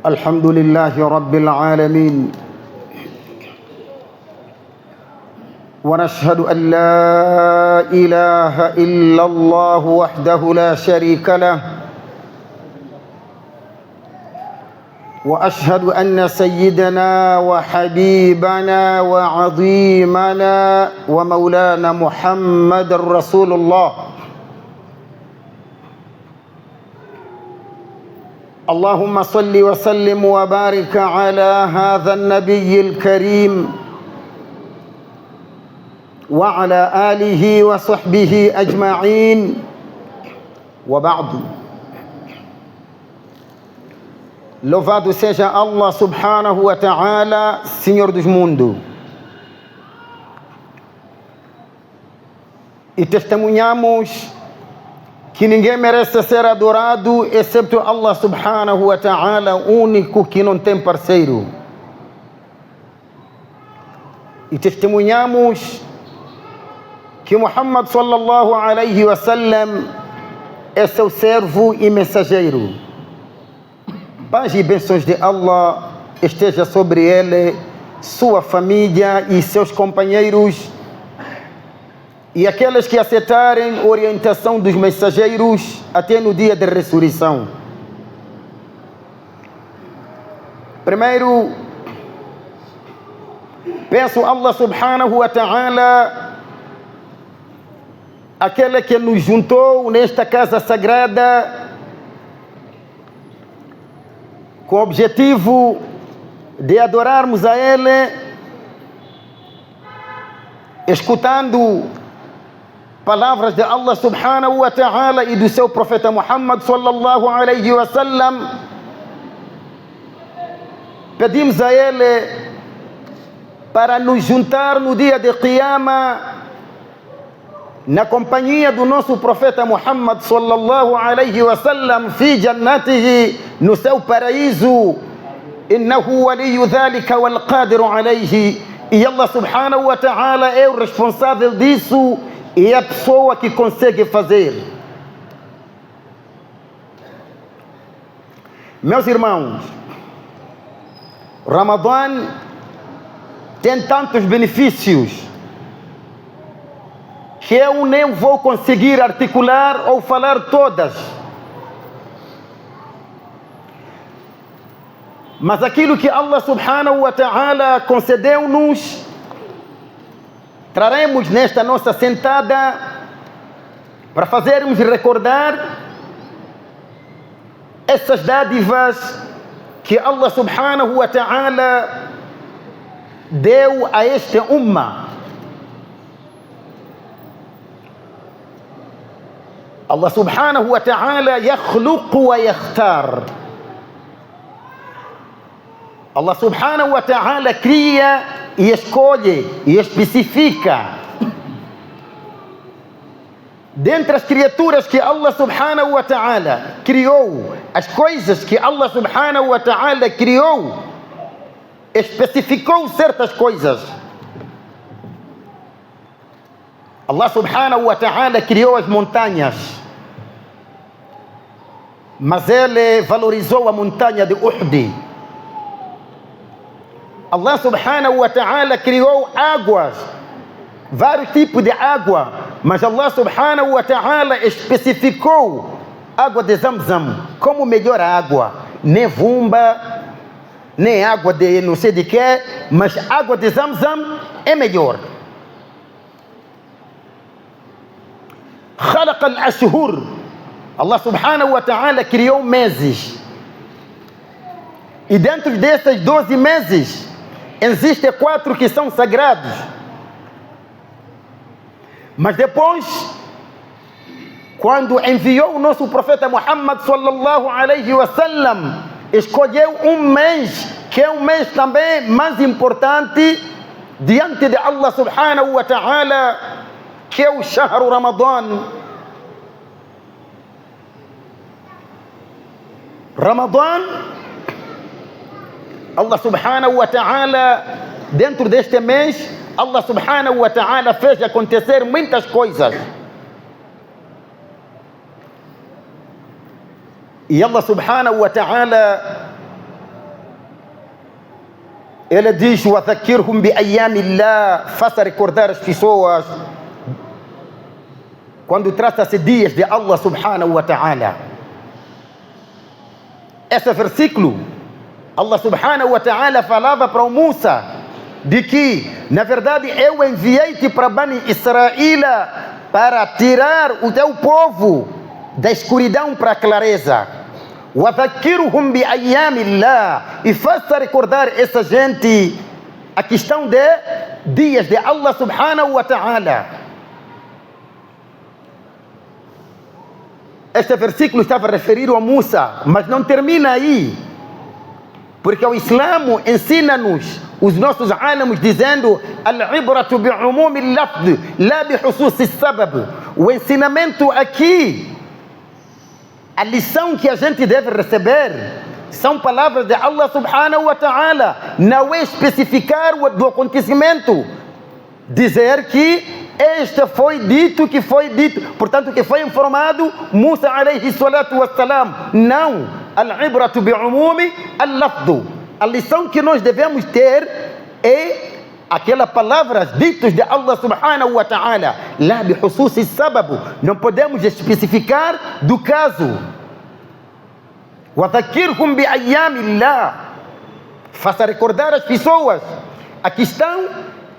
الحمد لله رب العالمين، ونشهد أن لا إله إلا الله وحده لا شريك له، وأشهد أن سيدنا وحبيبنا وعظيمنا ومولانا محمد رسول الله. اللهم صل وسلم وبارك على هذا النبي الكريم وعلى آله وصحبه أجمعين، وبعد. Louvado seja Allah subhanahu wa ta'ala, Senhor dos mundos. E testemunhamos que ninguém merece ser adorado excepto Allah subhanahu wa ta'ala, único que não tem parceiro. E testemunhamos que Muhammad sallallahu alaihi wa sallam é seu servo e mensageiro. Paz e bênçãos de Allah esteja sobre ele, sua família e seus companheiros, e aqueles que aceitarem a orientação dos mensageiros até no dia da ressurreição. Primeiro, peço a Allah subhanahu wa ta'ala, aquele que nos juntou nesta casa sagrada com o objetivo de adorarmos a Ele, escutando palavras de Allah subhanahu wa ta'ala e do seu profeta Muhammad sallallahu alaihi wa sallam. Pedimos a Ele para nos juntar no dia de Qiyamah na companhia do nosso profeta Muhammad sallallahu alaihi wa sallam, fi jannatihi, no seu paraíso. Innahu waliyu dhalika wal qadiru alayhi. E Allah subhanahu wa ta'ala é o responsável disso e a pessoa que consegue fazer. Meus irmãos, Ramadã tem tantos benefícios que eu nem vou conseguir articular ou falar todas. Mas aquilo que Allah subhanahu wa ta'ala concedeu-nos, traremos nesta nossa sentada para fazermos recordar essas dádivas que Allah subhanahu wa ta'ala deu a este ummah. Allah subhanahu wa ta'ala yakhluqu wa yakhtar. Allah subhanahu wa ta'ala cria e escolhe e especifica. Dentre as criaturas que Allah subhanahu wa ta'ala criou, as coisas que Allah subhanahu wa ta'ala criou, especificou certas coisas. Allah subhanahu wa ta'ala criou as montanhas, mas Ele valorizou a montanha de Uhud. Allah subhanahu wa ta'ala criou águas, vários tipos de água, mas Allah subhanahu wa ta'ala especificou água de Zamzam como melhor água. Nem vumba, nem água de não sei de quê, mas água de Zamzam é melhor. خلق الأشهر. Allah subhanahu wa ta'ala criou meses. E dentro desses 12 meses, existem 4 que são sagrados. Mas depois, quando enviou o nosso profeta Muhammad sallallahu alaihi wa sallam, escolheu um mês, que é um mês também mais importante diante de Allah subhanahu wa ta'ala, que é o Shahr Ramadan. Ramadan, Allah subhanahu wa ta'ala, dentro deste mês, Allah subhanahu wa ta'ala fez acontecer muitas coisas. E Allah subhanahu wa ta'ala, ele diz: وَذَكِّرْهُمْ بِأَيَّامِ اللَّهِ, faça recordar as pessoas quando trata-se dias de Allah subhanahu wa ta'ala. Esse versículo, Allah subhanahu wa ta'ala falava para o Musa de que, na verdade, eu enviei-te para Bani Israel para tirar o teu povo da escuridão para a clareza. وَذَكِّرْهُمْ بِأَيَّامِ اللَّهِ, e faça recordar essa gente a questão de dias de Allah subhanahu wa ta'ala. Este versículo estava referido a Musa, mas não termina aí, porque o Islã ensina-nos, os nossos álamos, dizendo: al-ibratu bi'umumi al-lafz la bihususi as-sabab. O ensinamento aqui, a lição que a gente deve receber, são palavras de Allah subhanahu wa ta'ala, não é especificar do acontecimento, dizer que este foi dito, que foi dito, portanto que foi informado Musa alayhi salatu wassalam. Não, al-ibratu bi'umumi al-lafz. A lição que nós devemos ter é aquelas palavras ditas de Allah subhanahu wa ta'ala, la bihususi sabab, não podemos especificar do caso. وَذَكِّرْهُمْ بِأَيَّامِ اللَّهِ, faça recordar as pessoas a questão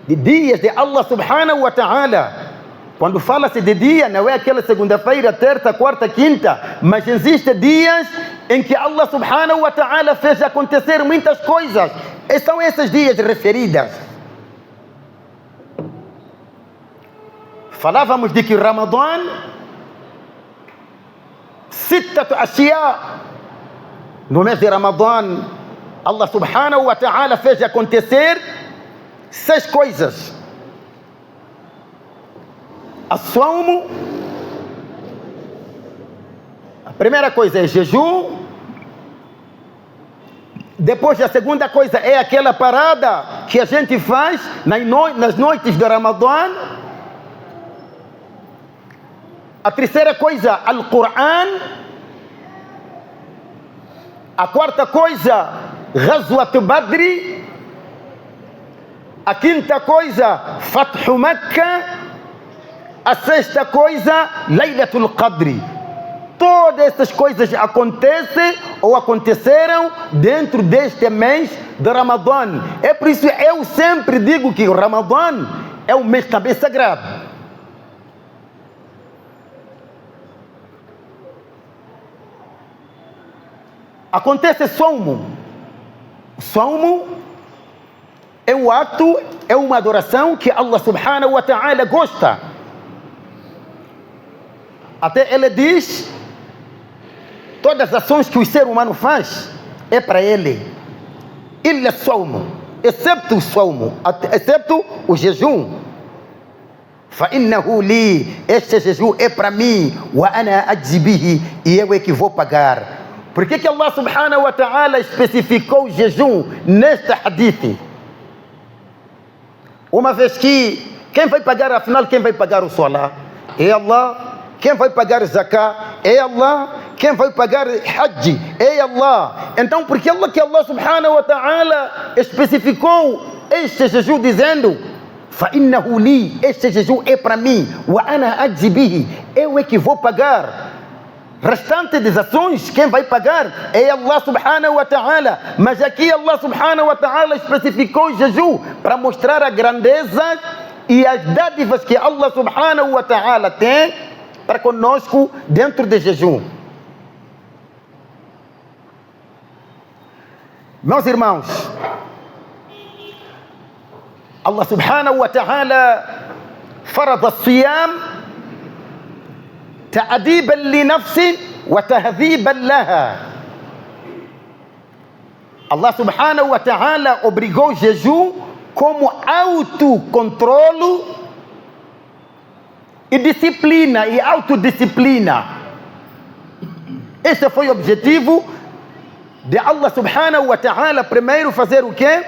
de dias de Allah subhanahu wa ta'ala. Quando fala-se de dia, não é aquela segunda-feira, terça, quarta, quinta, mas existem dias em que Allah subhanahu wa ta'ala fez acontecer muitas coisas, e são esses dias referidos. Falávamos de que Ramadã, sittatu ashya, no mês de Ramadã, Allah subhanahu wa ta'ala fez acontecer 6 coisas. As-sawm, a primeira coisa é jejum. Depois a segunda coisa é aquela parada que a gente faz nas noites de Ramadã. A terceira coisa, Al-Qur'an. A quarta coisa, Ghazwat Badr. A quinta coisa, Fathu Makkah. A sexta coisa, Laylatul Qadr. Todas essas coisas acontecem ou aconteceram dentro deste mês de Ramadã. É por isso que eu sempre digo que o Ramadã é um mês também sagrado. Acontece Sawm. Sawm é um ato, é uma adoração que Allah subhanahu wa ta'ala gosta. Até ele diz: todas as ações que o ser humano faz é para ele, illa Sawm, excepto o Sawm, excepto o jejum. فَإِنَّهُ li, este jejum é para mim, وَأَنَا أَجْزِي بِهِ, e eu é que vou pagar. Por que Allah subhanahu wa ta'ala especificou o jejum neste hadith? Uma vez que quem vai pagar, afinal, quem vai pagar o salah? É Allah. Quem vai pagar zakah? É Allah. Quem vai pagar hajj? É Allah. Então, por que Allah subhanahu wa ta'ala especificou este jejum dizendo: فَإِنَّهُ li, este jejum é para mim, وَأَنَا أَجْزِي بِهِ, eu é que vou pagar. Restante das ações, quem vai pagar é Allah subhanahu wa ta'ala. Mas aqui Allah subhanahu wa ta'ala especificou o jejum para mostrar a grandeza e as dádivas que Allah subhanahu wa ta'ala tem para conosco dentro do jejum. Meus irmãos, Allah subhanahu wa ta'ala farada as-siyam تأديبا لنفس وتهذيبا لها. Allah subhanahu wa ta'ala obrigou o jejum como autocontrolo e disciplina e autodisciplina. Esse foi o objetivo de Allah subhanahu wa ta'ala. Primeiro fazer o quê?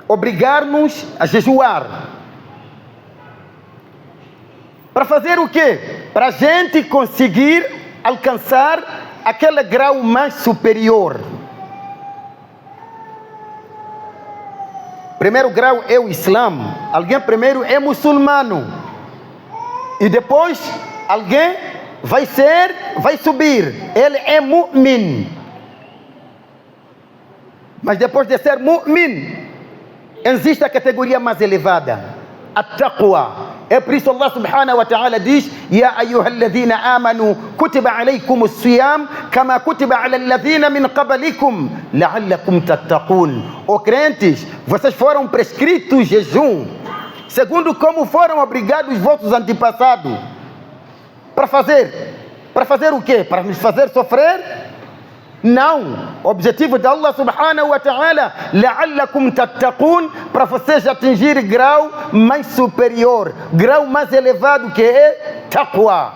Obrigar-nos a jejuar. Para fazer o quê? Para a gente conseguir alcançar aquele grau mais superior. Primeiro grau é o Islã. Alguém primeiro é muçulmano. E depois alguém vai subir. Ele é mu'min. Mas depois de ser mu'min, existe a categoria mais elevada, a taqwa. É por isso Allah subhanahu wa ta'ala diz: Ya ayyuhalladhina amanu kutiba alaykumus siyam kama kutiba ala alladhina min qablikum la'allakum tattaqun. Ó crentes, vocês foram prescritos jejum, segundo como foram obrigados os vossos antepassados. Para fazer o quê? Para nos fazer sofrer? Não, o objetivo de Allah subhanahu wa ta'ala, la'allakum tattaqun, para vocês atingir grau mais superior, grau mais elevado, que é taqwa.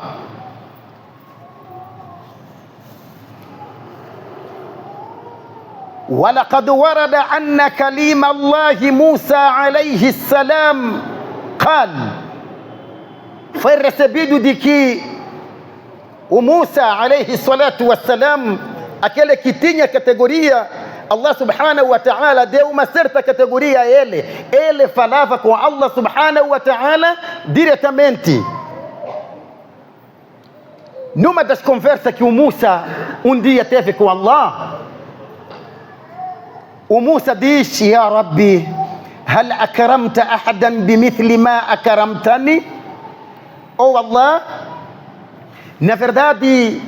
وَلَقَدْ وَرَدَ أَنَّ كَلِيمَ اللَّهِ مُوسَى عَلَيْهِ السَّلَامُ قال, foi recebido de que o Musa alayhi salatu wassalam, aquele que tinha categoria, Allah subhanahu wa ta'ala deu uma certa categoria a ele. Ele falava com Allah subhanahu wa ta'ala diretamente. Numa das conversas que o Musa um dia teve com Allah, o Musa diz: Ya Rabbi, hal akramta ahadan bimithli ma akramtani? Oh Allah, na verdade,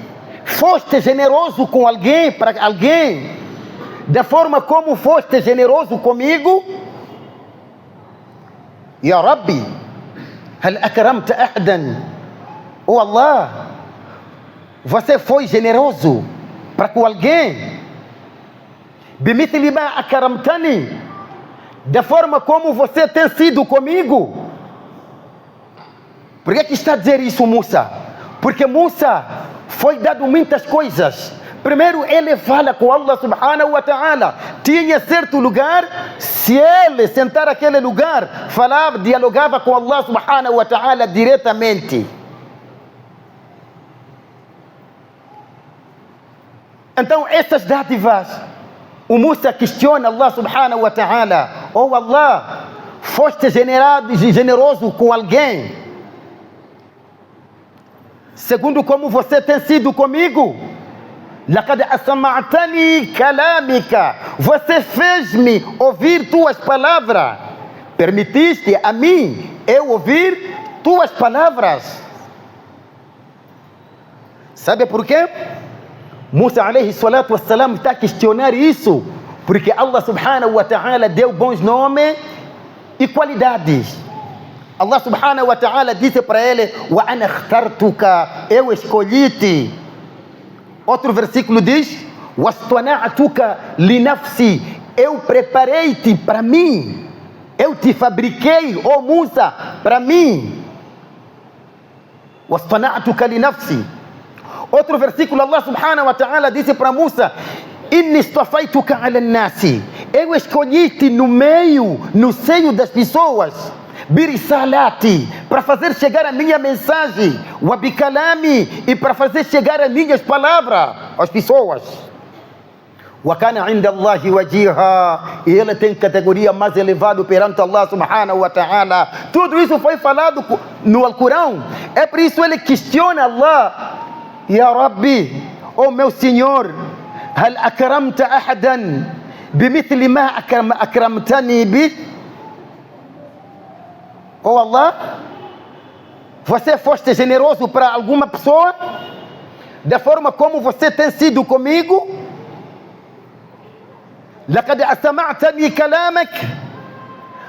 foste generoso com alguém, para alguém, da forma como foste generoso comigo? Ya Rabbi, hal akramta ahadan? Oh Allah, você foi generoso para com alguém? Bimithli ma akramtani, da forma como você tem sido comigo? Por que está a dizer isso, Musa? Porque Musa foi dado muitas coisas. Primeiro, ele fala com Allah subhanahu wa ta'ala. Tinha certo lugar, se ele sentar naquele lugar, falava, dialogava com Allah subhanahu wa ta'ala diretamente. Então, essas dádivas, o Musa questiona Allah subhanahu wa ta'ala: Oh Allah, foste generoso com alguém, segundo como você tem sido comigo. Laqad asma'tani kalamika, você fez-me ouvir tuas palavras, permitiste a mim eu ouvir tuas palavras. Sabe por quê? Musa alayhi salatu wassalam está a questionar isso, porque Allah subhanahu wa ta'ala deu bons nomes e qualidades. Allah subhanahu wa ta'ala disse para ele: Wa ana akhtartuka, eu escolhi-te. Outro versículo diz: Wastana'tuka li nafsi, eu preparei-te para mim, eu te fabriquei, ó Musa, para mim. Wastana'tuka li nafsi. Outro versículo, Allah subhanahu wa ta'ala disse para Musa: Inni istafaituka ala nasi, eu escolhi-te no meio, no seio das pessoas, birisalati, para fazer chegar a minha mensagem, wa bikalami, e para fazer chegar as minhas palavras às pessoas. Wa kana inda Allahi wajiha, e ele tem categoria mais elevada perante Allah subhanahu wa ta'ala. Tudo isso foi falado no Alcorão. É por isso ele questiona Allah: Ya Rabbi, oh meu Senhor, hal akramta ahadan bimithli ma akramtani bi? Oh Allah, você foste generoso para alguma pessoa da forma como você tem sido comigo? Laqad asma'tani kalamak,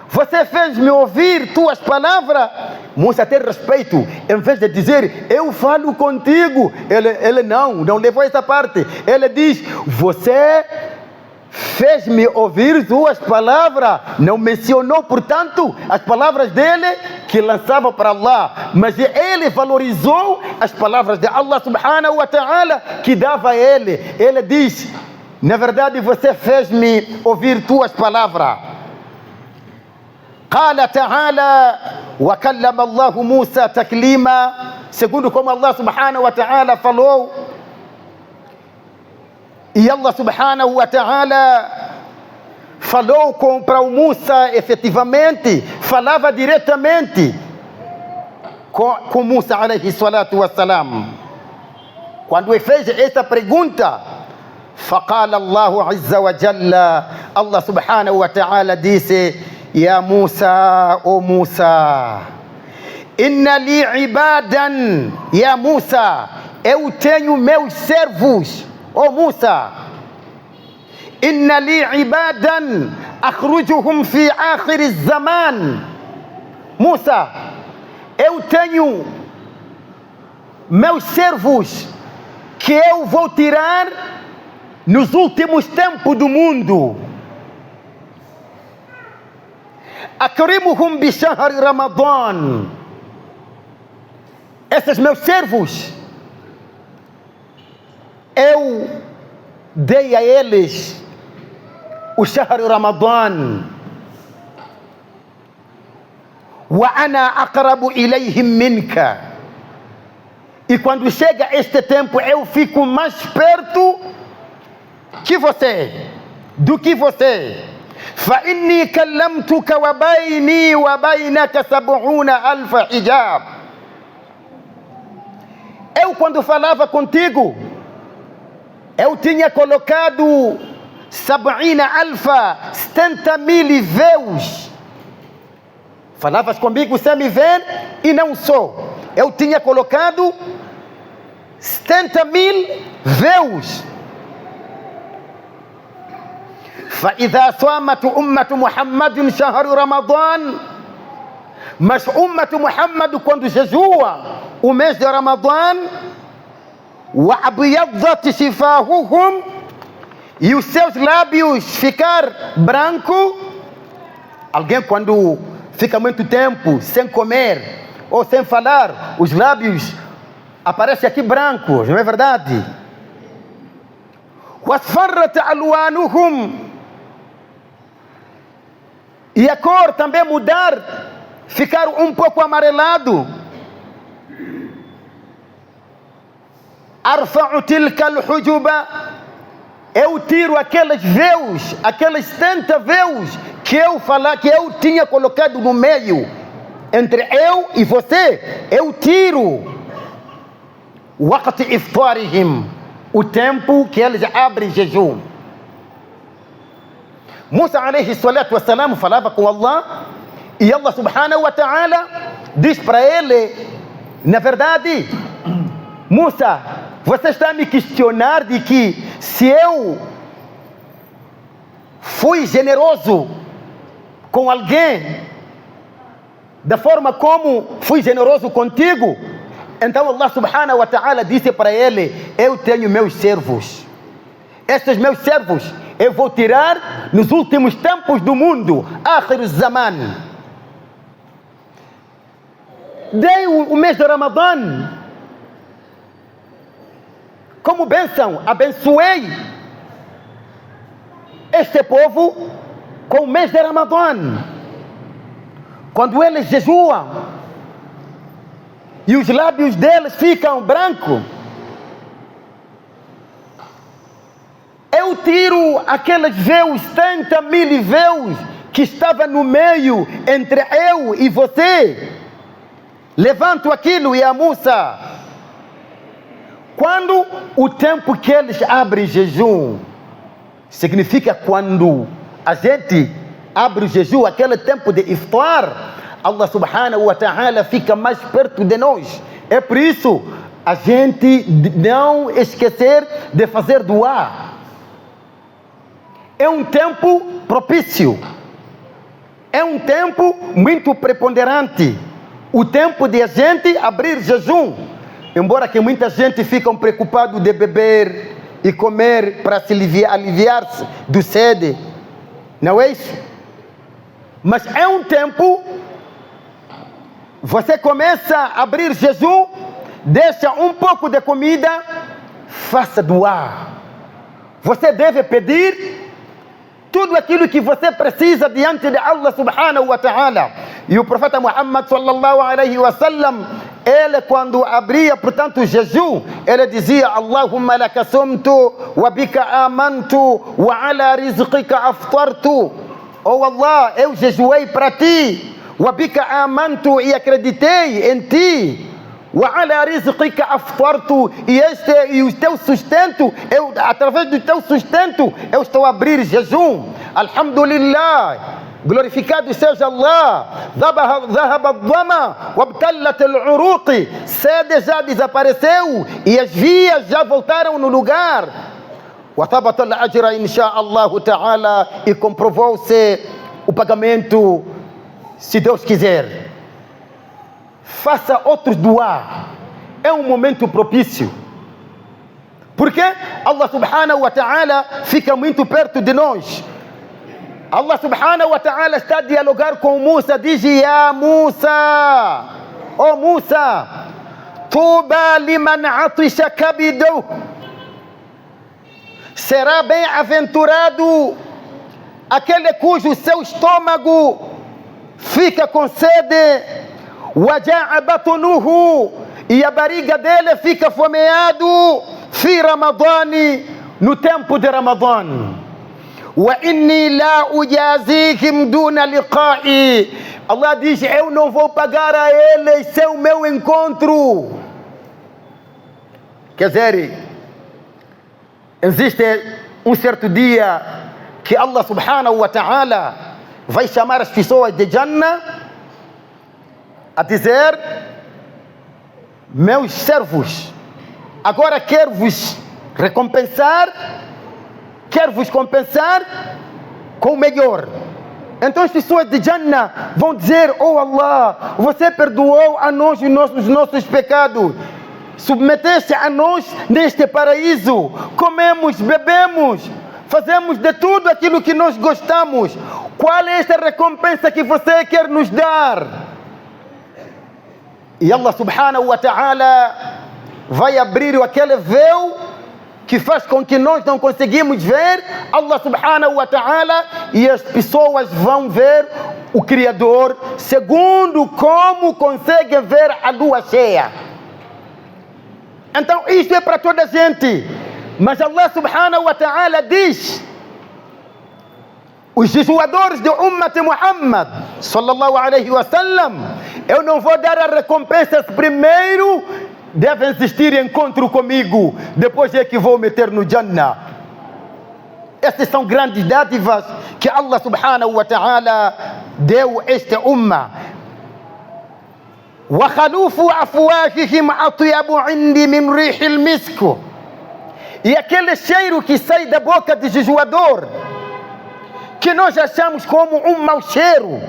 você fez-me ouvir tuas palavras. Musa tem respeito, em vez de dizer eu falo contigo, ele não levou essa parte. Ele diz: você fez-me ouvir tuas palavras. Não mencionou, portanto, as palavras dele que lançava para Allah, mas ele valorizou as palavras de Allah subhanahu wa ta'ala que dava a ele. Ele diz: na verdade, você fez-me ouvir tuas palavras. قال تعالى وكلم الله موسى تكليما, segundo como Allah subhanahu wa ta'ala falou E Allah subhanahu wa ta'ala falou para o Musa, efetivamente, falava diretamente com Musa alayhi salatu wassalam. Quando ele fez esta pergunta, faqala Allahu azza wa jalla, Allah subhanahu wa ta'ala disse: Ya Musa, o Musa, inna li ibadan, ya Musa, eu tenho meus servos, o Musa. Inna li ibadan akhrujuhum fi akhir zaman. Musa, eu tenho meus servos que eu vou tirar nos últimos tempos do mundo. Akrimuhum bi shahri Ramadan. Esses meus servos, eu dei a eles o Shahr Ramadan. Wa ana aqrabu ilayhim minka. E quando chega este tempo, eu fico mais perto que você, do que você. Fa inni kallamtuka wa bayni wa baynaka 70,000 hijab. Eu, quando falava contigo, eu tinha colocado 70,000 véus. Falavas comigo sem me ver e não sou. Eu tinha colocado 70,000 véus. فإذا صامت أمة محمد شهر رمضان. Mas ummatu Muhammad, quando jejua o mês de Ramadã, وَأَبْيَضَّتْ شِفَاهُهُمْ, e os seus lábios ficar branco. Alguém quando fica muito tempo sem comer ou sem falar, os lábios aparecem aqui brancos, não é verdade? وَأَصْفَرَّتْ أَلْوَانُهُمْ, e a cor também mudar, ficar um pouco amarelado. Arfa'u tilka al-hujuba, eu tiro aqueles véus, aqueles 70 véus que eu tinha colocado no meio, entre eu e você, eu tiro. Waqt iftarihim, o tempo que eles abrem jejum. Musa alayhi salatu wassalam falava com Allah, e Allah subhanahu wa ta'ala diz para ele: na verdade, Musa, você está a me questionar de que se eu fui generoso com alguém da forma como fui generoso contigo. Então Allah subhanahu wa ta'ala disse para ele: eu tenho meus servos. Estes meus servos eu vou tirar nos últimos tempos do mundo, akhir zaman. Dei o mês de Ramadã como bênção, abençoei este povo com o mês de Ramadã. Quando eles jejuam e os lábios deles ficam brancos, eu tiro aqueles véus, 70,000 véus que estavam no meio entre eu e você. Levanto aquilo, e a Musa, quando o tempo que eles abrem jejum, significa quando a gente abre o jejum, aquele tempo de iftar, Allah subhanahu wa ta'ala fica mais perto de nós. É por isso a gente não esquecer de fazer dua. É um tempo propício, é um tempo muito preponderante, o tempo de a gente abrir jejum. Embora que muita gente fica preocupado de beber e comer para se aliviar-se do sede, não é isso? Mas é um tempo, você começa a abrir jejum, deixa um pouco de comida, faça dua. Você deve pedir tudo aquilo que você precisa diante de Allah subhanahu wa ta'ala. E o profeta Muhammad sallallahu alaihi wa sallam, ele quando abria, portanto, o jejum, ele dizia: Allahumma laka sumtu, wa bika amantu, wa ala rizqika aftartu. Oh Allah, eu jejuei para ti, wa bika amantu, e acreditei em ti, wa ala rizqika aftartu, e o teu sustento, através do teu sustento, eu estou a abrir jejum. Alhamdulillah. Glorificado seja Allah. Dhahaba ad-dama wabtallat al-uruq. Sede já desapareceu e as vias já voltaram no lugar. Wa thabata al-ajra insha Allah ta'ala, e comprovou-se o pagamento, se Deus quiser. Faça outros dua. É um momento propício. Porque Allah subhanahu wa ta'ala fica muito perto de nós. Allah subhanahu wa ta'ala está a dialogar com Musa, diz: Ya Musa, oh Musa, tuba liman atisha kabidu, será bem-aventurado aquele cujo seu estômago fica com sede, waja'a batunuhu, e a barriga dele fica fomeado, fi Ramadani, no tempo de Ramadã. Wa inni la ujazihim duna liqa'i. Allah diz: eu não vou pagar a eles sem o meu encontro. Quer dizer, existe um certo dia que Allah subhanahu wa ta'ala vai chamar as pessoas de Jannah a dizer: meus servos, agora quero vos recompensar, quero vos compensar com o melhor. Então as pessoas de Jannah vão dizer: oh Allah, você perdoou a nós os nossos pecados, submeteste a nós neste paraíso, comemos, bebemos, fazemos de tudo aquilo que nós gostamos. Qual é esta recompensa que você quer nos dar? E Allah subhanahu wa ta'ala vai abrir aquele véu que faz com que nós não conseguimos ver Allah subhanahu wa ta'ala, e as pessoas vão ver o Criador segundo como conseguem ver a lua cheia. Então isto é para toda a gente, mas Allah subhanahu wa ta'ala diz: os jejuadores de Ummat Muhammad sallallahu alaihi wasallam, eu não vou dar as recompensas primeiro, devem existir encontro comigo, depois é que vou meter no Jannah. Essas são grandes dádivas que Allah subhanahu wa ta'ala deu esta umma. Wa khalufu afwahihim atyabu indi min rihil misk. E aquele cheiro que sai da boca de jejuador, que nós achamos como um mau cheiro,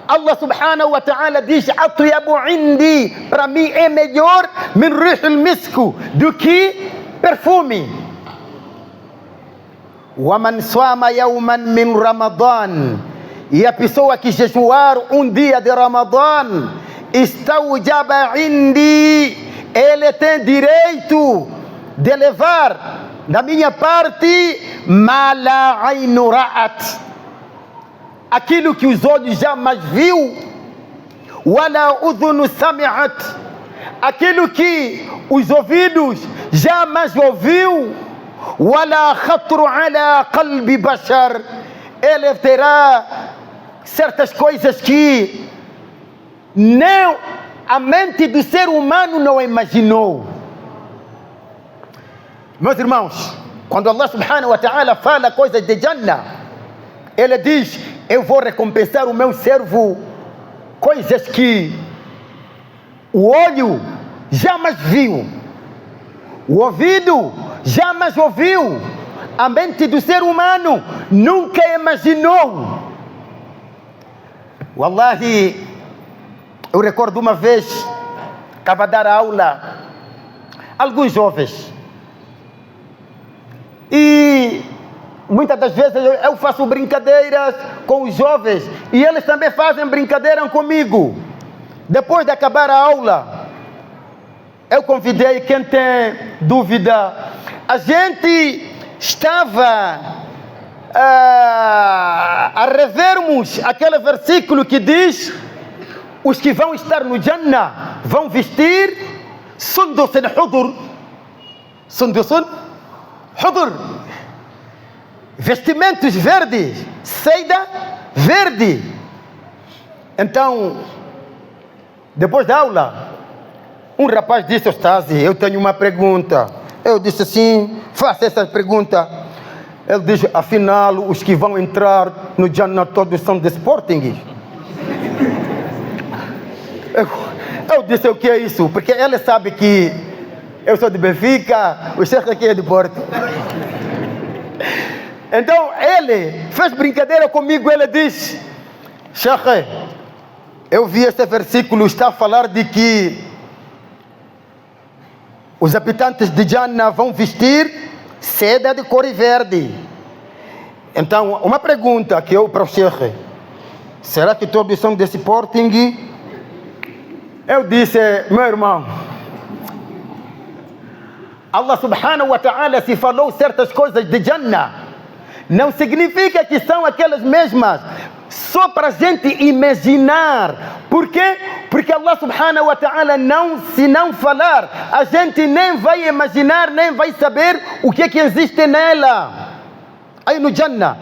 Allah subhanahu wa ta'ala diz: atyabu indi, para mim é melhor, min rihil misk, do que perfume. Wa man sama yawman min Ramadan, e a pessoa que jejuar um dia de Ramadã, istawjaba indi, ele tem direito de levar da minha parte ma la ainu ra'at, aquilo que os olhos jamais viu, wala udhunu sami'at, aquilo que os ouvidos jamais ouviu, wala khatru ala qalbi bashar, ele terá certas coisas que nem a mente do ser humano não imaginou. Meus irmãos, quando Allah subhanahu wa ta'ala fala coisas de Jannah, ele diz: eu vou recompensar o meu servo coisas que o olho jamais viu, o ouvido jamais ouviu, a mente do ser humano nunca imaginou. Wallahi, eu recordo uma vez, estava a dar aula a alguns jovens, e muitas das vezes eu faço brincadeiras com os jovens e eles também fazem brincadeira comigo. Depois de acabar a aula, eu convidei quem tem dúvida. A gente estava a revermos aquele versículo que diz: os que vão estar no Jannah vão vestir sundusun hudur. Sundusun hudur. Vestimentos verdes, seda verde. Então, depois da aula, um rapaz disse ao Stasi: eu tenho uma pergunta. Eu disse assim: faça essa pergunta. Ele diz: afinal, os que vão entrar no Jannah todos são de Sporting. Eu disse: o que é isso? Porque ele sabe que eu sou de Benfica, o chefe aqui é de Porto. Então ele fez brincadeira comigo. Ele diz: Sheikh, eu vi esse versículo, está a falar de que os habitantes de Jannah vão vestir seda de cor verde. Então, uma pergunta que eu para o Sheikh: será que todos são de Sporting? Eu disse: meu irmão, Allah subhanahu wa ta'ala se falou certas coisas de Jannah, não significa que são aquelas mesmas, só para a gente imaginar. Por quê? Porque Allah subhanahu wa ta'ala se não falar, a gente nem vai imaginar, nem vai saber o que é que existe nela. Aí no Jannah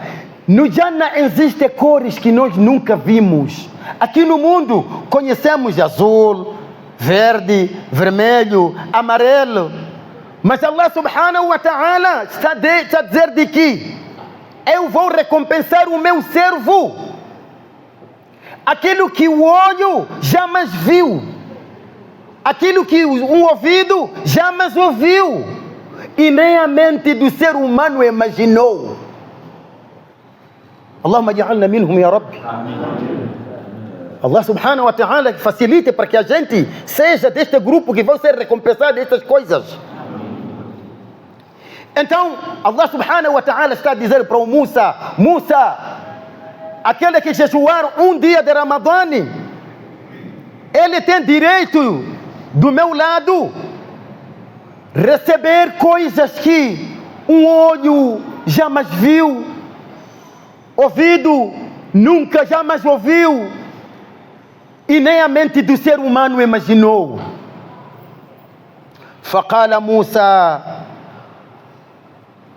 existem cores que nós nunca vimos. Aqui no mundo conhecemos azul, verde, vermelho, amarelo. Mas Allah subhanahu wa ta'ala está a dizer de que eu vou recompensar o meu servo aquilo que o olho jamais viu, aquilo que um ouvido jamais ouviu e nem a mente do ser humano imaginou. Allahumma ja'alna minhum ya Rabbi. Allah subhanahu wa ta'ala facilite para que a gente seja deste grupo que vão ser recompensados destas coisas. Então, Allah subhanahu wa ta'ala está a dizer para o Musa: Musa, aquele que jejuar um dia de Ramadã, ele tem direito do meu lado receber coisas que um olho jamais viu, ouvido nunca jamais ouviu e nem a mente do ser humano imaginou. Faqala Musa,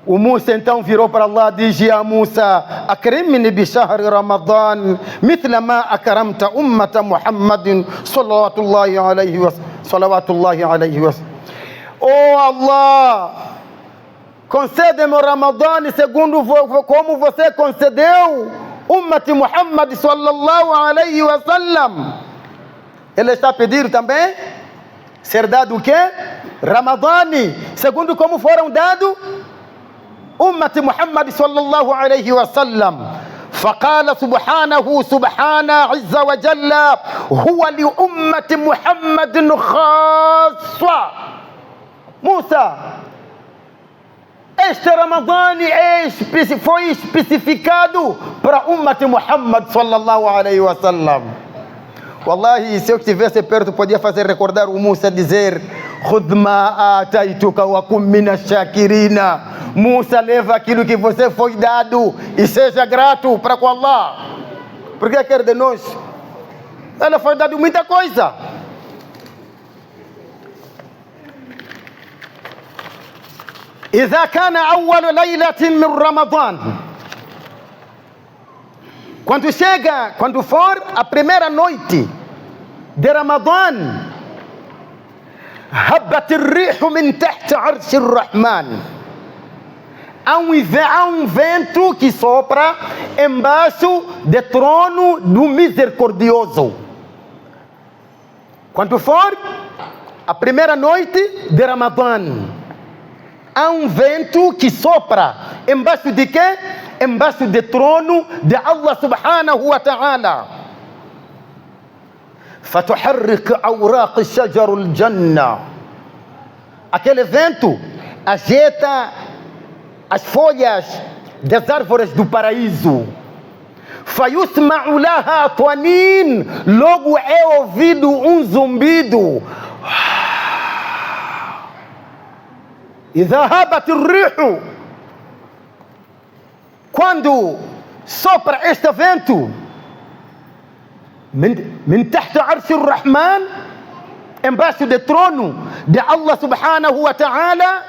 o Musa então virou para Allah e disse: a Musa, akrimni bi shahri Ramadan mithla ma akramta ummata Muhammadin salawatullahi alayhi wa sallam. Oh Allah, concede-me o Ramadã segundo como você concedeu ummati Muhammad sallallahu alayhi wa sallam. Ele está a pedir também ser dado o quê? Ramadã segundo como foram dados أمة محمد صلى الله عليه وسلم. فقال سبحانه سبحانه عز وجل: هو لأمة محمد خاصة. موسى, este Ramadã foi especificado para Ummat Muhammad sallallahu alaihi wasallam. Wallahi, se eu estivesse perto, podia fazer recordar o Musa dizer: خذ ما آتيتك وكن من الشاكرين. Musa, leva aquilo que você foi dado e seja grato para com Allah. Porque quer de nós? Ela foi dado muita coisa. إذا كان أول ليلة من رمضان, quando for a primeira noite de Ramadã, هبت الريح من تحت عرش الرحمن. Há um vento que sopra embaixo do trono do misericordioso. Quando for a primeira noite de Ramadã, há um vento que sopra embaixo de quê? Embaixo do trono de Allah subhanahu wa ta'ala. فتحرك أوراق شجر الجنة. Aquele vento agita as folhas das árvores do paraíso. فيسمع لها طنين. Logo é ouvido um zumbido. إذا هبت الريح, quando sopra este vento, من تحت عرش الرحمن, embaixo do trono de Allah subhanahu wa ta'ala.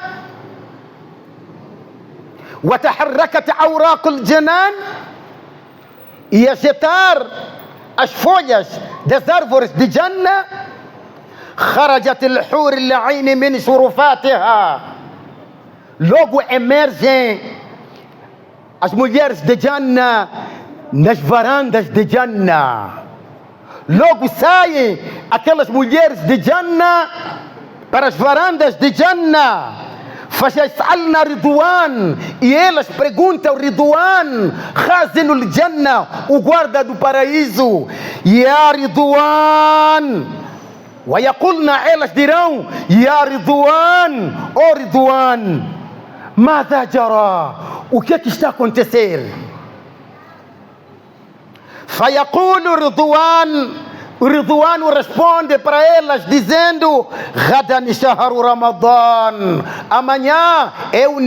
وتحركت أوراق الجنان, e agitar as folhas das árvores de Jannah. خرجت الحور العين من شرفاتها, logo emergem as mulheres de Jannah nas varandas de Jannah. Logo saem aquelas mulheres de Jannah para as varandas de Jannah. فَيَسْأَلْنَا رِضْوَانَ, e elas perguntam Ridwan, Khazinul Jannah, o guarda do paraíso, Ya Ridwan. وَيَقُلْنَا, elas dirão, Ya Ridwan, oh Ridwan, ماذا جرى, o que está a acontecer? فَيَقُولُ رِضْوَانَ, o Ridwan responde para elas dizendo, غَدًا شهر رمضان, amanhã é o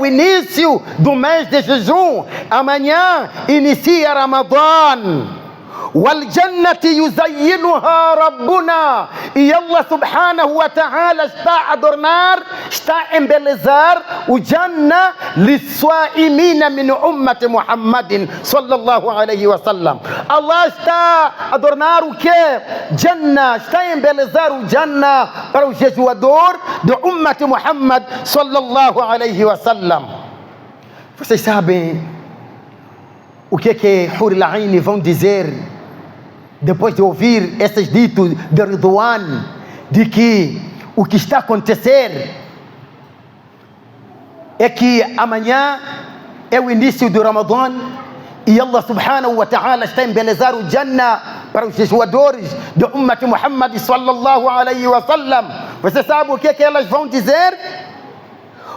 início do mês de jejum, amanhã inicia Ramadã. والجنة يزينها ربنا, e Allah subhanahu wa ta'ala está a adornar, está a embelezar o Jannah للصائمين من أمة محمد صلى الله عليه وسلم. Allah está a adornar o que? Jannah, está a embelezar o Jannah para o jejuador de Ummat Muhammad sallallahu alaihi wasallam. Vocês sabem o que Hur al-Ain vão dizer depois de ouvir esses ditos de Ridwan, de que o que está a acontecer é que amanhã é o início do Ramadã e Allah subhanahu wa ta'ala está a embelezar o Jannah para os jejuadores de Ummat Muhammad sallallahu alaihi wa sallam. Você sabe o que elas vão dizer?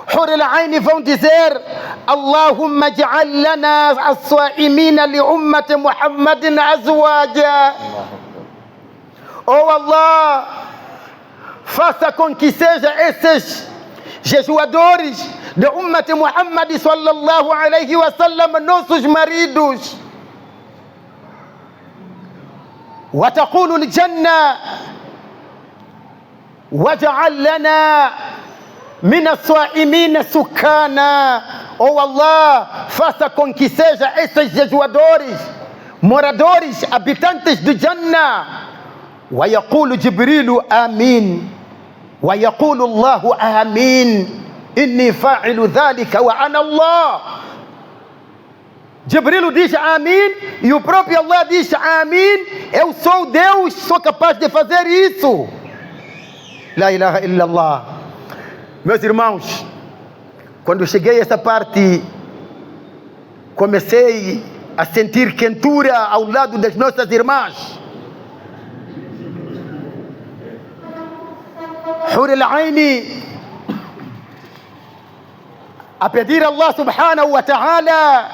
Hur al-Ain vão dizer, Allahumma ij'al lana as-sa'imina li ummati Muhammadin azwaja. Oh Allah, faça com que sejam esses jejuadores de Ummat Muhammad sallallahu alaihi wa sallam nossos maridos. Wa taqulu al-Jannah waj'al lana min as-sa'imina sukana. Oh Allah, faça com que sejam esses jejuadores, moradores, habitantes de Jannah. Wa yaqulu Jibrilu amin, wa yaqulu Allahu amin, inni fa'ilu dhalika wa ana Allah. Jibril diz amin e o próprio Allah diz amin, eu sou Deus, sou capaz de fazer isso. La ilaha illallah. Meus irmãos, quando eu cheguei a essa parte, comecei a sentir quentura ao lado das nossas irmãs. Hur al-Ain a pedir a Allah subhanahu wa ta'ala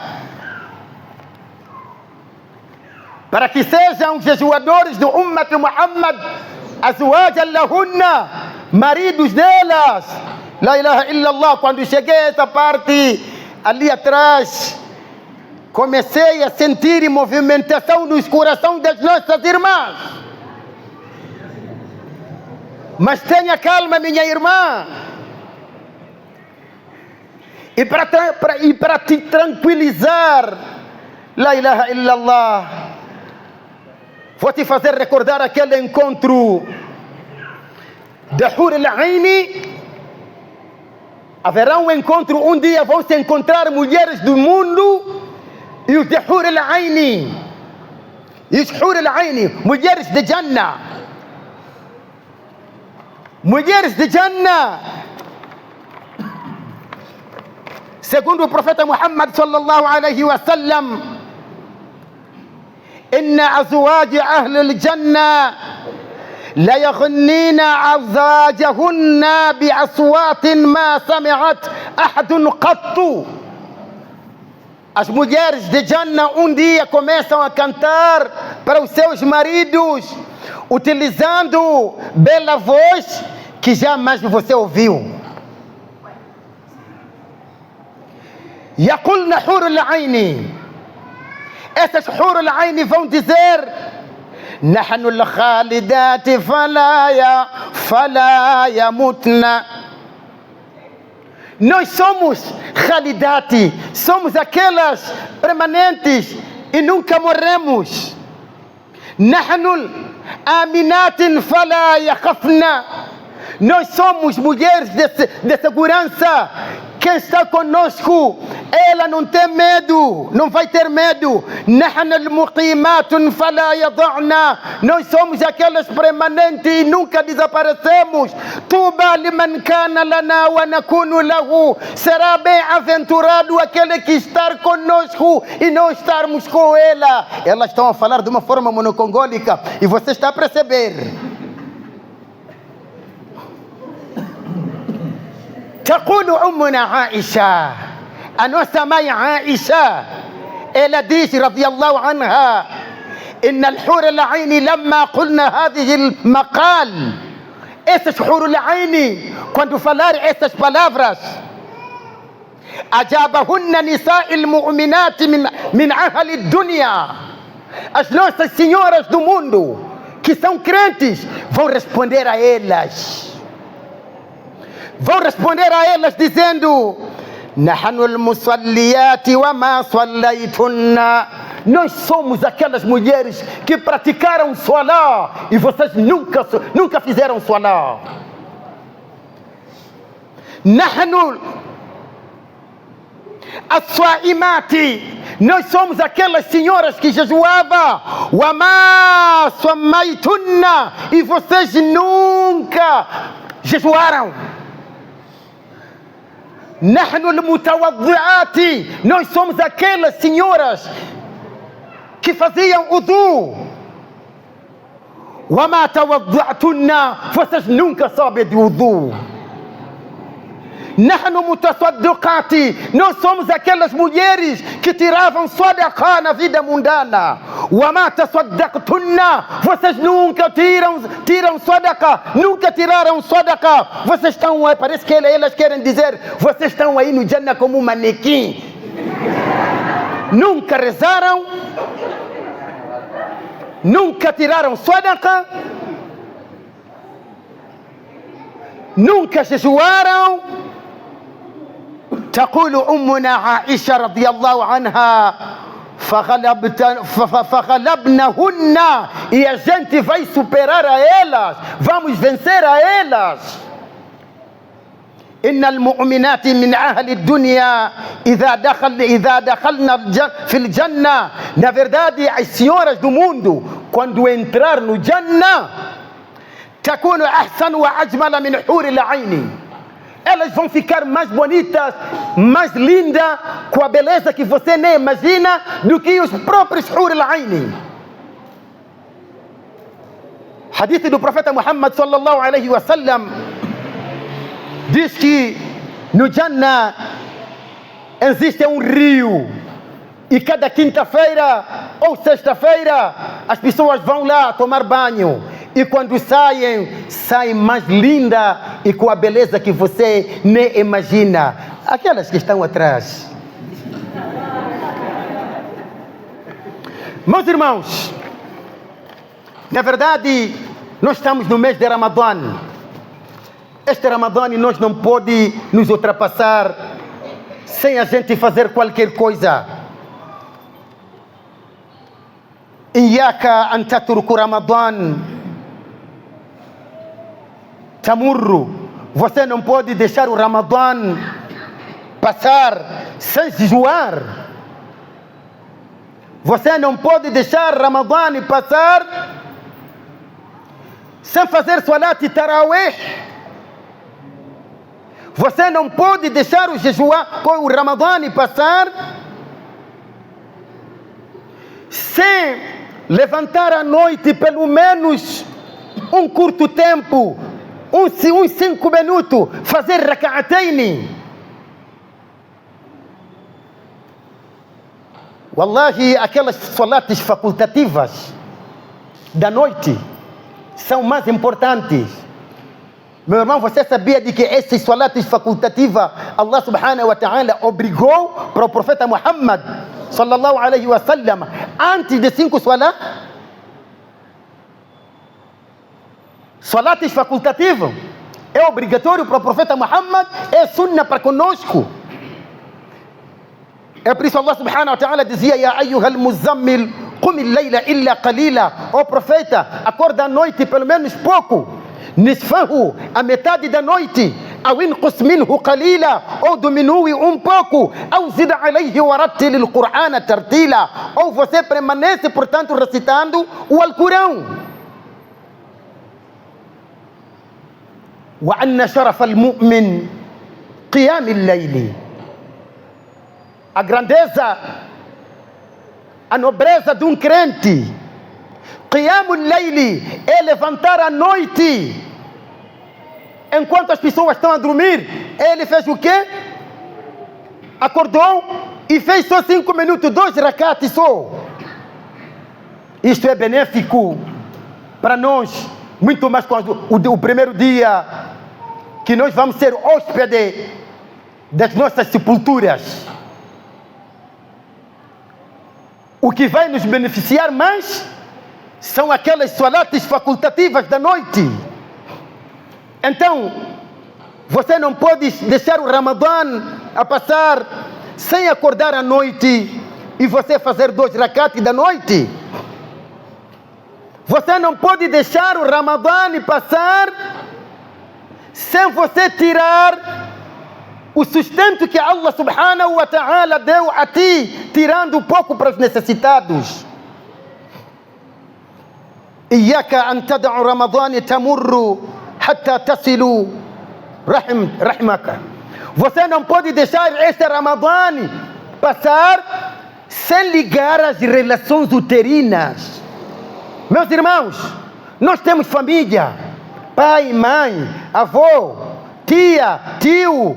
para que sejam jejuadores do Ummat Muhammad azwajan lahunna, maridos delas. La ilaha illallah. Quando cheguei a essa parte, ali atrás, comecei a sentir movimentação nos corações das nossas irmãs. Mas tenha calma, minha irmã. E para te tranquilizar, la ilaha illallah, vou te fazer recordar aquele encontro de Hur al-Ain. Haverá um encontro, um dia vão se encontrar mulheres do mundo e os de Hur al-Ain. E os Hur al-Ain, mulheres de Jannah. Mulheres de Jannah. Segundo o profeta Muhammad sallallahu alaihi wa sallam, inna azwaj ahli al-Jannah لا يغنين أزواجهن بأصوات ما سمعت أحد قط. As mulheres de Jannah um dia começam a cantar para os seus maridos, utilizando bela voz que jamais você ouviu. يقولن حور العين, essas Hur al-Ain vão dizer, نحن الخالدات فلا يموتنا. Nós somos Khalidati, somos aquelas permanentes e nunca morremos. نحن آمنات فلا يخفنا. Nós somos mulheres de segurança. Quem está conosco, ela não tem medo, não vai ter medo. نحن المقيمات فلا يضعنا. Nós somos aquelas permanentes e nunca desaparecemos. طوبى لمن كان لنا ونكون له. Será bem-aventurado aquele que está conosco e não estarmos com ela. Elas estão a falar de uma forma monocongólica e você está a perceber. تقول أمنا عائشة، أنوسة ماي عائشة إلى ديش رضي الله عنها، إن الحور العين لما قلنا هذه المقال، إيش حور العين كنت فلار إيش palavras أجابهن نساء المؤمنات من أهل الدنيا. As nossas senhoras do mundo que são crentes vão responder a elas. Vão responder a elas dizendo: نحن المصليات وما صليتن. Nós somos aquelas mulheres que praticaram Salah e vocês nunca fizeram Salah. نحن الصائمات. Nós somos aquelas senhoras que jejuavam. وما صميتن. E vocês nunca jejuaram. نحن المتوضعات. Nós somos aquelas senhoras que faziam wudu. وما توضعتن. Vocês nunca sabem de wudu. نحن متصدقات. Nós somos aquelas mulheres que tiravam sadaqa na vida mundana. وما تصدقتن. Vocês nunca tiram sadaqa, nunca tiraram sadaqa. Vocês estão aí, parece que elas querem dizer, vocês estão aí no Jannah como um manequim. Nunca rezaram, nunca tiraram sadaqa, nunca jejuaram. تقول أمنا عائشة رضي الله عنها فغلبنهن. E a gente vai superar a elas, vamos vencer a elas. إن المؤمنات من أهل الدنيا إذا دخلنا في الجنة. Na verdade, as senhoras do mundo, quando entrar no Jannah, تكون أحسن وأجمل من حور العين. Elas vão ficar mais bonitas, mais lindas, com a beleza que você nem imagina, do que os próprios Hur al-Ain. Hadith do profeta Muhammad sallallahu alaihi wasallam diz que no Jannah existe um rio e cada quinta-feira ou sexta-feira as pessoas vão lá tomar banho. E quando saem mais linda e com a beleza que você nem imagina. Aquelas que estão atrás. Meus irmãos, na verdade, nós estamos no mês de Ramadã. Este Ramadã nós não pode nos ultrapassar sem a gente fazer qualquer coisa. Iyaka an tatruku Ramadã tamurru. Você não pode deixar o Ramadã passar sem jejuar. Você não pode deixar o Ramadã passar sem fazer Salat Tarawih. Você não pode deixar o jejuar com o Ramadã passar sem levantar à noite pelo menos um curto tempo, uns 5 minutos, fazer raka'atayn. Wallahi, aquelas salates facultativas da noite são mais importantes. Meu irmão, você sabia de que essas salates facultativas Allah subhanahu wa ta'ala obrigou para o profeta Muhammad sallallahu alaihi wasallam antes de 5 salat? Salates facultativo. É obrigatório para o profeta Muhammad, é sunna para conosco. É por isso Allah subhanahu wa ta'ala dizia: Ya ayyuhal muzammil, qum al-layla illa qalila. Ó profeta, acorda à noite pelo menos pouco. Nisfahu, a metade da noite. Aw inqus minhu qalila, ou diminui um pouco. Aw zid alayhi wa rattil al-Qur'ana tartila. Ou você permanece, portanto, recitando o Alcorão. وأن شرف المؤمن قيام الليل. A grandeza, a nobreza de um crente, قيام الليل, é levantar a noite. Enquanto as pessoas estão a dormir, ele fez o quê? Acordou e fez só 5 minutos, 2 rakat só. Isto é benéfico para nós, muito mais quando o primeiro dia que nós vamos ser hóspede das nossas sepulturas. O que vai nos beneficiar mais são aquelas salates facultativas da noite. Então, você não pode deixar o Ramadã a passar sem acordar à noite e você fazer 2 rakat da noite. Você não pode deixar o Ramadã passar sem você tirar o sustento que Allah subhanahu wa ta'ala deu a ti, tirando um pouco para os necessitados. Iyaka an tad'u Ramadã tamurru hatta tasilu rahmaka. Você não pode deixar este Ramadã passar sem ligar as relações uterinas. Meus irmãos, nós temos família, pai, mãe, avô, tia, tio,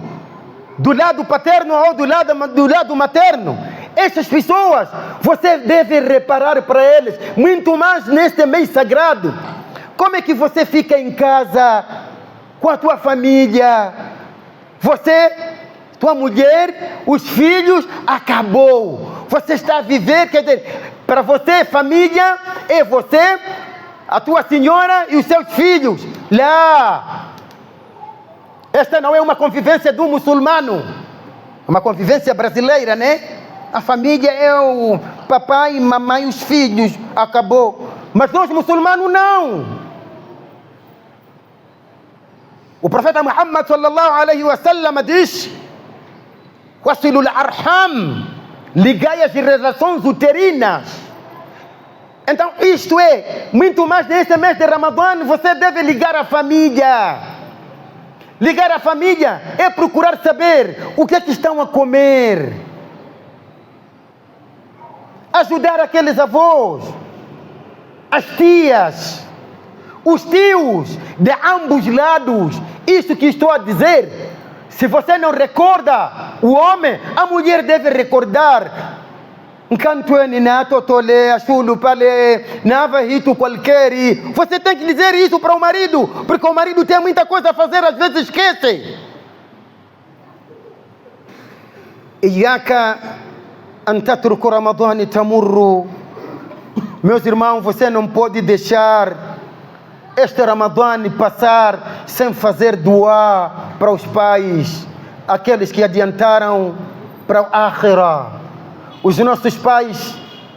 do lado paterno ou do lado materno. Essas pessoas, você deve reparar para eles, muito mais neste mês sagrado. Como é que você fica em casa com a tua família? Você, tua mulher, os filhos, acabou. Você está a viver, quer dizer, para você, família, é você, a tua senhora e os seus filhos. Lá. Esta não é uma convivência do muçulmano. É uma convivência brasileira, né? A família é o papai, mamãe e os filhos. Acabou. Mas nós muçulmanos não. O profeta Muhammad sallallahu alaihi wa sallam diz: Wasilul arham, ligai as relações uterinas. Então isto é, muito mais neste mês de Ramadã, você deve ligar a família. Ligar a família é procurar saber o que é que estão a comer. Ajudar aqueles avós, as tias, os tios de ambos lados. Isso que estou a dizer, se você não recorda o homem, a mulher deve recordar. Você tem que dizer isso para o marido, porque o marido tem muita coisa a fazer, às vezes esquece. Iyaka an tatruku Ramadã tamurru. Meus irmãos, você não pode deixar este Ramadã passar sem fazer dua para os pais, aqueles que adiantaram para o Akhirah. Os nossos pais,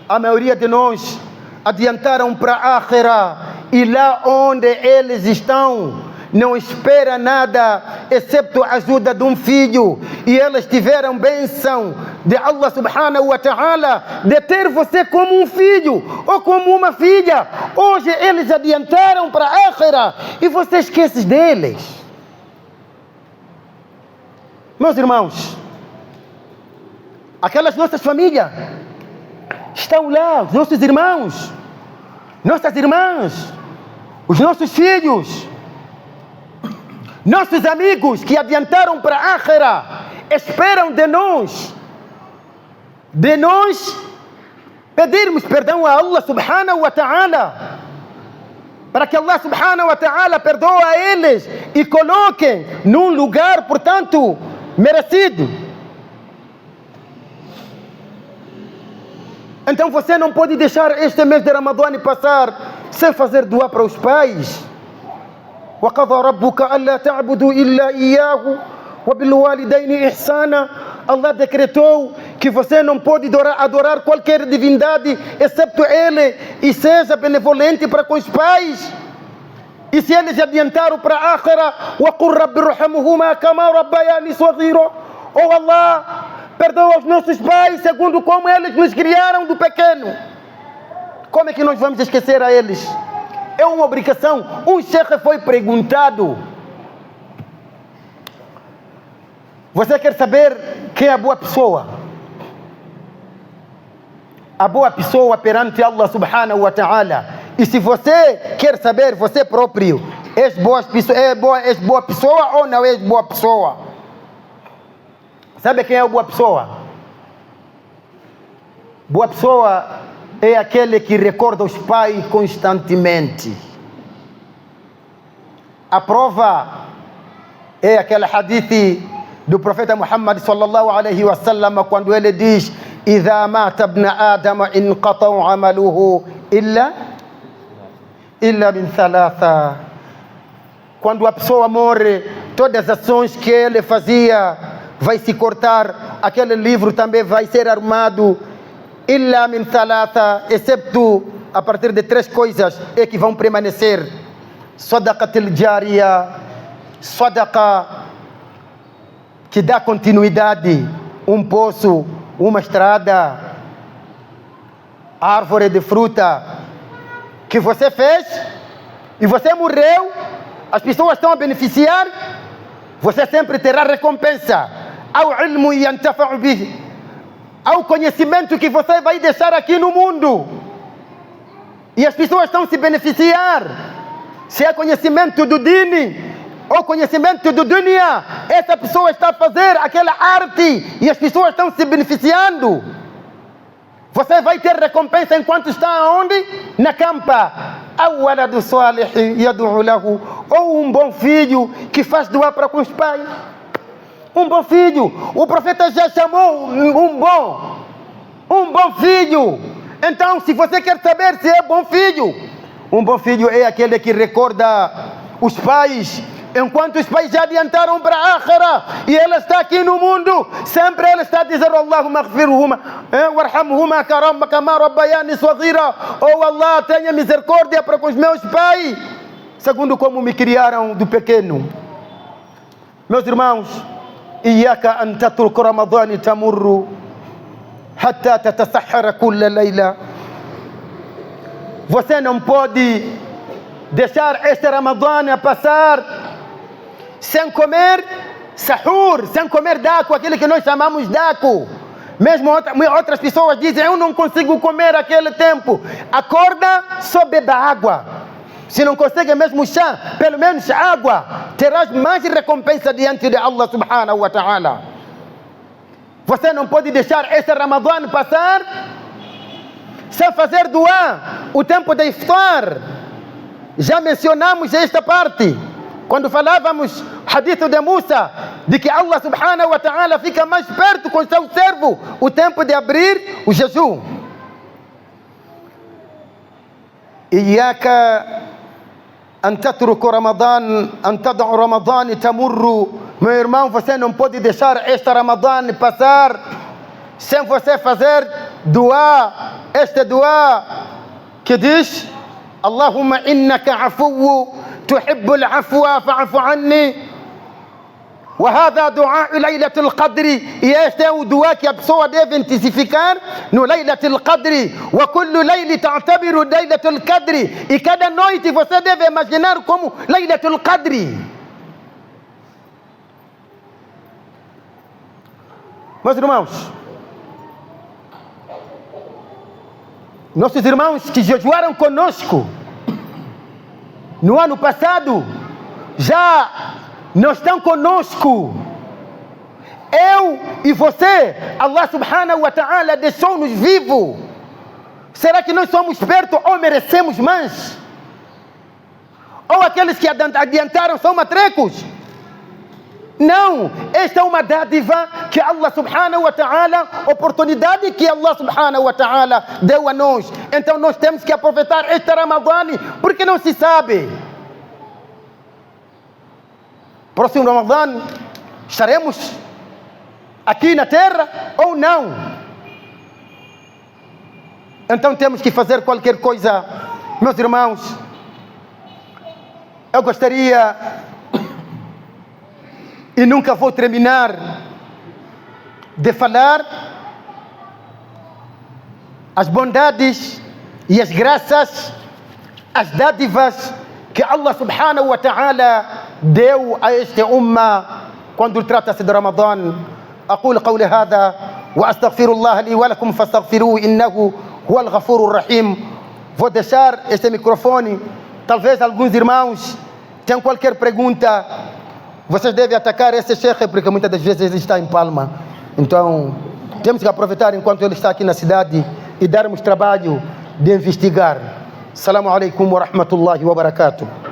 a maioria de nós, adiantaram para a Akhirah, e lá onde eles estão, não espera nada, excepto a ajuda de um filho, e eles tiveram bênção de Allah subhanahu wa ta'ala, de ter você como um filho, ou como uma filha. Hoje eles adiantaram para a Akhirah, e você esquece deles. Meus irmãos, aquelas nossas famílias estão lá, os nossos irmãos, nossas irmãs, os nossos filhos, nossos amigos que adiantaram para a Akhirah, esperam de nós pedirmos perdão a Allah subhanahu wa ta'ala, para que Allah subhanahu wa ta'ala perdoe a eles e coloquem num lugar, portanto, merecido. Então você não pode deixar este mês de Ramadã passar sem fazer dua para os pais. وقضى ربك ألا تعبدوا إلا إياه وبالوالدين إحسانا. Allah decretou que você não pode adorar qualquer divindade excepto Ele, e seja benevolente para com os pais. E se eles adiantaram para a akhira, وَقُلْ رَبِّ ارْحَمْهُمَا كَمَا رَبَّيَانِي صَغِيرًا. Oh Allah, perdoa os nossos pais segundo como eles nos criaram do pequeno. Como é que nós vamos esquecer a eles? É uma obrigação. Um chefe foi perguntado: você quer saber quem é a boa pessoa? A boa pessoa perante Allah subhanahu wa ta'ala. E se você quer saber você próprio, és boa pessoa ou não és boa pessoa? Sabe quem é a boa pessoa? Boa pessoa é aquele que recorda os pais constantemente. A prova é aquele hadith do profeta Muhammad sallallahu alaihi wasallam, quando ele diz: إذا مات ابن آدم انقطع عمله إلا من ثلاثة. Quando a pessoa morre, todas as ações que ele fazia vai se cortar, aquele livro também vai ser arrumado. إلا من ثلاثة, excepto a partir de 3 coisas é que vão permanecer: صدقة الجارية, sadaqa que dá continuidade, um poço, uma estrada, árvore de fruta que você fez e você morreu, as pessoas estão a beneficiar, você sempre terá recompensa. Ao ilmu yantafa'u bihi, ao conhecimento que você vai deixar aqui no mundo e as pessoas estão se beneficiar. Se é conhecimento do dini ou conhecimento do dunya, essa pessoa está a fazer aquela arte e as pessoas estão se beneficiando. Você vai ter recompensa enquanto está onde? Na campa. Ou waladu salih yad'u lahu, ou um bom filho que faz doar para com os pais. Um bom filho. O profeta já chamou um bom filho. Então, se você quer saber se é bom filho, um bom filho é aquele que recorda os pais enquanto os pais já adiantaram para a akhira e ele está aqui no mundo, sempre ele está a dizer: Allahumma aghfirhuma warhamhuma kama rabbayani saghira. Oh Allah, tenha misericórdia para com os meus pais, segundo como me criaram do pequeno. Meus irmãos, iyaka an tatruku Ramadan tamurru hatta tatasahhara kulla layla. Você não pode deixar este Ramadã a passar sem comer sahur, sem comer daco, aquele que nós chamamos daco. Mesmo outras pessoas dizem: eu não consigo comer aquele tempo. Acorda, só beba água. Se não consegue mesmo chá, pelo menos água, terás mais recompensa diante de Allah subhanahu wa ta'ala. Você não pode deixar esse Ramadã passar sem fazer dua, o tempo de iftar. Já mencionamos esta parte quando falávamos hadith de Musa, de que Allah subhanahu wa ta'ala fica mais perto com seu servo o tempo de abrir o jejum. Iyaka an tatruku Ramadan, an tad'u Ramadan tamurru. Meu irmão, você não pode deixar este Ramadã passar sem você fazer dua, este dua que diz: Allahumma innaka afuwu tuhibbul afwa fa'fu anni. وهذا دعاء ليلة القدر. E este é o dua que a pessoa deve intensificar no ليلة القدر. وكل ليلة تعتبر ليلة القدر. E cada noite você deve imaginar como ليلة القدر. Meus irmãos, nossos irmãos que jejuaram conosco no ano passado já não estão conosco. Eu e você, Allah subhanahu wa ta'ala deixou-nos vivos. Será que nós somos perto ou merecemos mais? Ou aqueles que adiantaram são matrecos? Não, esta é uma dádiva que Allah subhanahu wa ta'ala, oportunidade que Allah subhanahu wa ta'ala deu a nós. Então nós temos que aproveitar este Ramadã, porque não se sabe. próximo Ramadã estaremos aqui na terra ou não? Então temos que fazer qualquer coisa. Meus irmãos, eu gostaria, e nunca vou terminar de falar as bondades e as graças, as dádivas que Allah subhanahu wa ta'ala deu a este umma quando trata-se de Ramadã. أقول قولي هذا وأستغفر الله لي ولكم فاستغفروه إنه هو الغفور الرحيم. Vou deixar este microfone. Talvez alguns irmãos tenham qualquer pergunta. Vocês devem atacar esse chefe, porque muitas das vezes ele está em Palma. Então, temos que aproveitar enquanto ele está aqui na cidade e darmos trabalho de investigar. Assalamu alaikum wa rahmatullahi wa barakatuh.